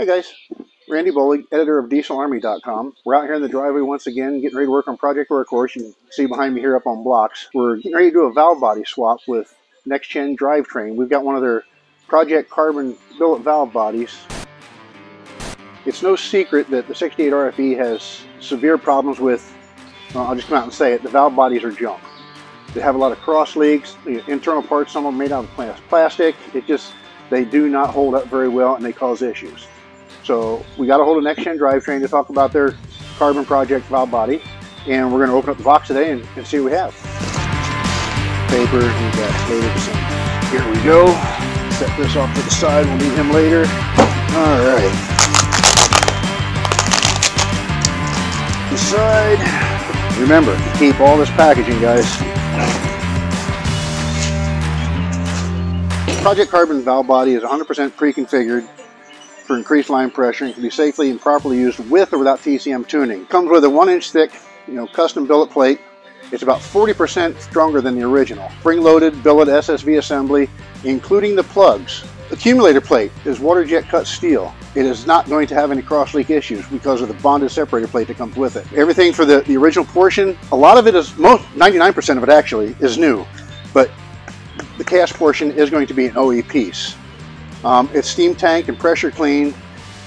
Hey guys, Randy Bolig, editor of DieselArmy.com. We're out here in the driveway once again, getting ready to work on Project Workhorse. You can see behind me here up on blocks. We're getting ready to do a valve body swap with Next Gen Drivetrain. We've got one of their Project Carbon billet valve bodies. It's no secret that the 68 RFE has severe problems with, well, I'll just come out and say it, the valve bodies are junk. They have a lot of cross leaks, the internal parts, some of them made out of plastic. They do not hold up very well and they cause issues. So we got a hold of Next Gen Drivetrain to talk about their Carbon Project valve body, and we're going to open up the box today and see what we have. Paper, we got later some. Here we go. Set this off to the side. We'll need him later. All right. The side. Remember, keep all this packaging, guys. Project Carbon valve body is 100% pre-configured for increased line pressure and can be safely and properly used with or without TCM tuning. Comes with a 1-inch thick, custom billet plate. It's about 40% stronger than the original. Spring-loaded billet SSV assembly, including the plugs. Accumulator plate is water jet cut steel. It is not going to have any cross leak issues because of the bonded separator plate that comes with it. Everything for the original portion, a lot of it is, 99% of it actually, is new, but the cast portion is going to be an OE piece. It's steam tanked and pressure cleaned,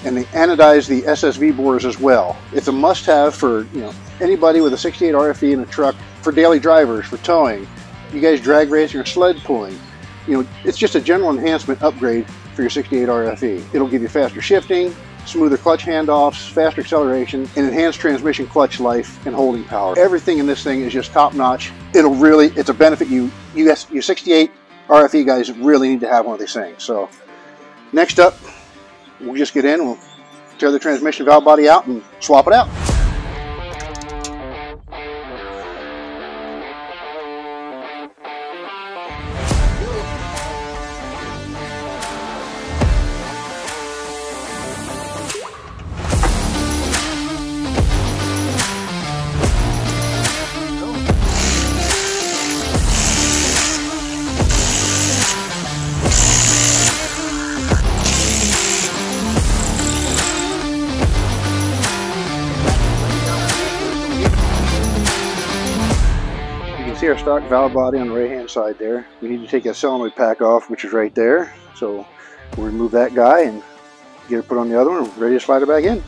and they anodize the SSV bores as well. It's a must-have for anybody with a 68 RFE in a truck, for daily drivers, for towing. You guys drag racing or sled pulling. It's just a general enhancement upgrade for your 68 RFE. It'll give you faster shifting, smoother clutch handoffs, faster acceleration, and enhanced transmission clutch life and holding power. Everything in this thing is just top-notch. It's a benefit you 68 RFE guys really need to have one of these things. So next up, we'll just get in, we'll tear the transmission valve body out and swap it out. See our stock valve body on the right hand side there. We need to take that solenoid pack off, which is right there. So we'll remove that guy and get it put on the other one and ready to slide it back in.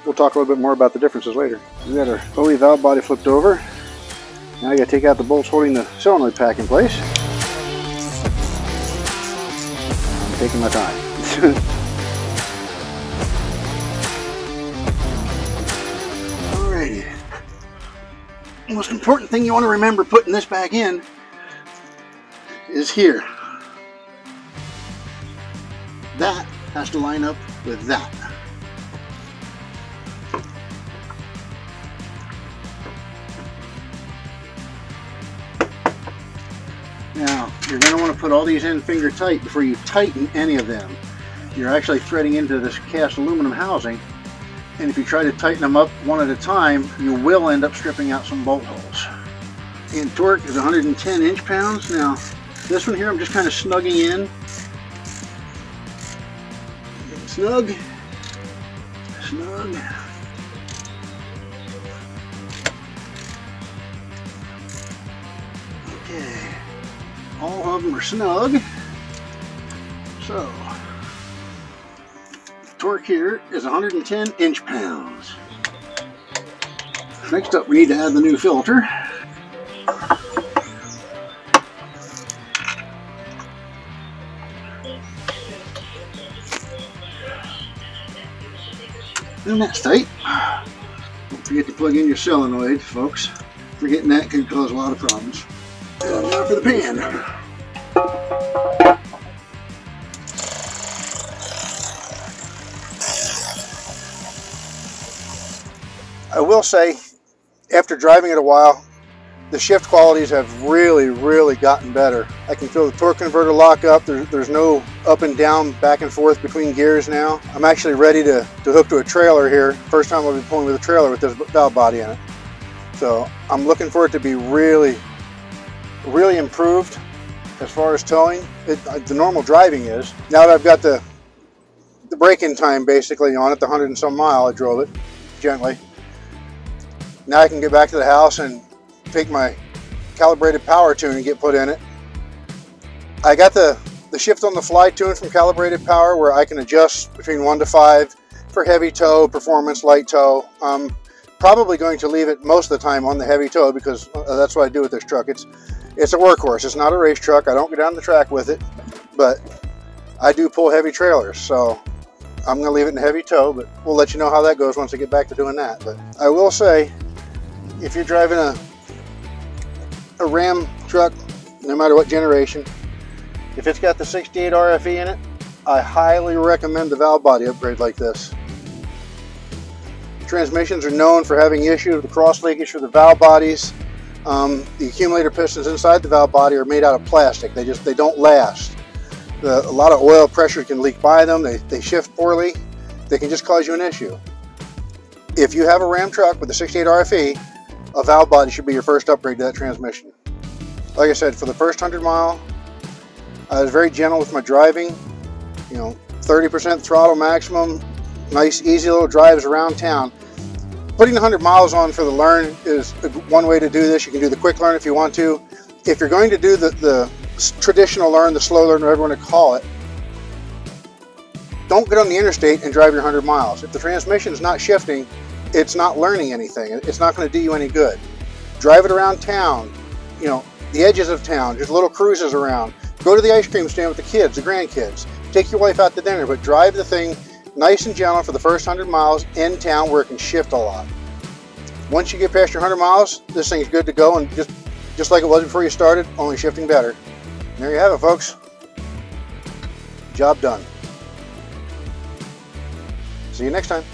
We'll talk a little bit more about the differences later. We got our OE valve body flipped over. Now I got to take out the bolts holding the solenoid pack in place. I'm taking my time. The most important thing you want to remember putting this back in is here. That has to line up with that. Now, you're going to want to put all these in finger tight before you tighten any of them. You're actually threading into this cast aluminum housing. And if you try to tighten them up one at a time, you will end up stripping out some bolt holes. And torque is 110 inch-pounds. Now, this one here, I'm just kind of snugging in. Snug. Snug. Okay. All of them are snug. So, torque here is 110 inch-pounds. Next up, we need to add the new filter. And that's tight. Don't forget to plug in your solenoid, folks. Forgetting that can cause a lot of problems. And now for the pan. I will say, after driving it a while, the shift qualities have really gotten better. I can feel the torque converter lock up. There's no up and down, back and forth between gears now. I'm actually ready to hook to a trailer here. First time I'll be pulling with a trailer with this valve body in it. So I'm looking for it to be really improved. as far as towing. The normal driving is. Now that I've got the break-in time basically on it, the 100 and some mile I drove it gently. Now I can get back to the house and take my calibrated power tune and get put in it. I got the shift on the fly tune from Calibrated Power where I can adjust between 1 to 5 for heavy tow, performance, light tow. I'm probably going to leave it most of the time on the heavy tow because that's what I do with this truck. It's a workhorse. It's not a race truck. I don't go down the track with it, but I do pull heavy trailers, so I'm going to leave it in heavy tow, but we'll let you know how that goes once I get back to doing that. But I will say, if you're driving a Ram truck, no matter what generation, if it's got the 68 RFE in it, I highly recommend the valve body upgrade like this. Transmissions are known for having issues with the cross leakage for the valve bodies. The accumulator pistons inside the valve body are made out of plastic. They don't last. A lot of oil pressure can leak by them. They shift poorly. They can just cause you an issue. If you have a Ram truck with a 68 RFE, a valve body should be your first upgrade to that transmission. Like I said, for the first 100 mile, I was very gentle with my driving, 30% throttle maximum, nice easy little drives around town. Putting 100 miles on for the learn is one way to do this. You can do the quick learn if you want to. If you're going to do the traditional learn, the slow learn, whatever you want to call it, don't get on the interstate and drive your 100 miles. If the transmission is not shifting, it's not learning anything. It's not going to do you any good. Drive it around town, the edges of town, just little cruises around. Go to the ice cream stand with the kids, the grandkids. Take your wife out to dinner, but drive the thing nice and gentle for the first 100 miles in town where it can shift a lot. Once you get past your 100 miles, this thing's good to go, and just like it was before you started, only shifting better. And there you have it, folks. Job done. See you next time.